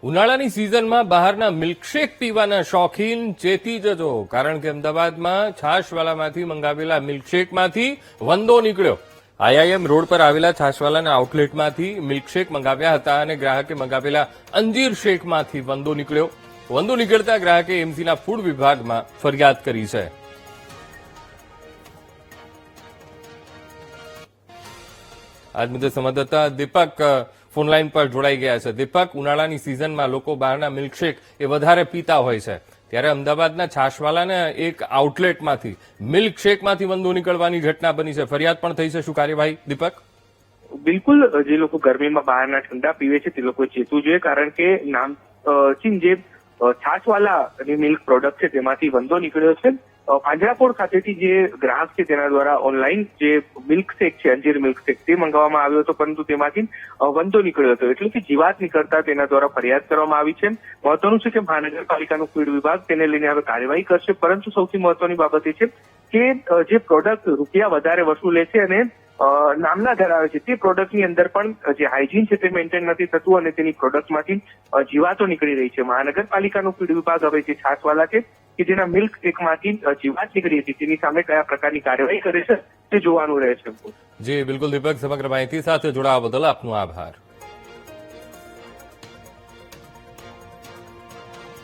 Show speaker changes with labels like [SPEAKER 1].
[SPEAKER 1] ઉનાળાની સિઝનમાં બહારના મિલ્કશેક પીવાના શોખીન ચેતી જજો, કારણ કે અમદાવાદમાં છાશવાલામાંથી મંગાવેલા મિલ્કશેકમાંથી વંદો નીકળ્યો। આઈઆઈએમ રોડ પર આવેલા છાશવાલાના આઉટલેટમાંથી મિલ્કશેક મંગાવ્યા હતા અને ગ્રાહકે મંગાવેલા અંજીર શેકમાંથી વંદો નીકળ્યો। વંદો નીકળતા ગ્રાહકે એમસીના ફૂડ વિભાગમાં ફરિયાદ કરી છે। આજ મુદ્દે સંવાદદાતા દીપક ફોનલાઈન પર જોડાઈ ગયા છે। દીપક, ઉનાળાની સિઝનમાં લોકો બહારના મિલ્કશેક એ વધારે પીતા હોય છે, ત્યારે અમદાવાદના છાશવાલાના એક આઉટલેટમાંથી મિલ્કશેકમાંથી વંદો નીકળવાની ઘટના બની છે। ફરિયાદ પણ થઈ છે, શું કાર્યવાહી દીપક?
[SPEAKER 2] બિલકુલ, જે લોકો ગરમીમાં બહારના ઠંડા પીવે છે તે લોકો ચેતવું જોઈએ, કારણ કે નામચીન જે છાશવાલા મિલ્ક પ્રોડક્ટ છે તેમાંથી વંદો નીકળ્યો છે। પાંજરાપોળ ખાતેથી જે ગ્રાહક છે તેના દ્વારા ઓનલાઈન જે મિલ્કશેક છે, અંજીર મિલ્કશેક, તે મંગાવવામાં આવ્યો હતો, પરંતુ તેમાંથી વંદો નીકળ્યો હતો, એટલે કે જીવાત નીકળતા તેના દ્વારા ફરિયાદ કરવામાં આવી છે। મહત્વનું છે કે મહાનગરપાલિકાનું ફૂડ વિભાગ તેને લઈને હવે કાર્યવાહી કરશે, પરંતુ સૌથી મહત્વની બાબત એ છે કે જે પ્રોડક્ટ રૂપિયા વધારે વસૂલે છે અને નામના ધરાવે છે તે પ્રોડક્ટની અંદર પણ જે હાઇજીન છે તે મેન્ટેન નથી થતું અને તેની પ્રોડક્ટમાંથી જીવાતો નીકળી રહી છે। મહાનગરપાલિકાનું ફૂડ વિભાગ હવે જે છાશવાલા છે કે જેના મિલ્ક શેકમાંથી જીવાત નીકળી હતી તેની સામે કયા પ્રકારની કાર્યવાહી કરે છે તે જોવાનું રહે છે।
[SPEAKER 1] જી બિલકુલ દીપક, સમગ્ર માહિતી સાથે જોડાવા બદલ આપનો આભાર।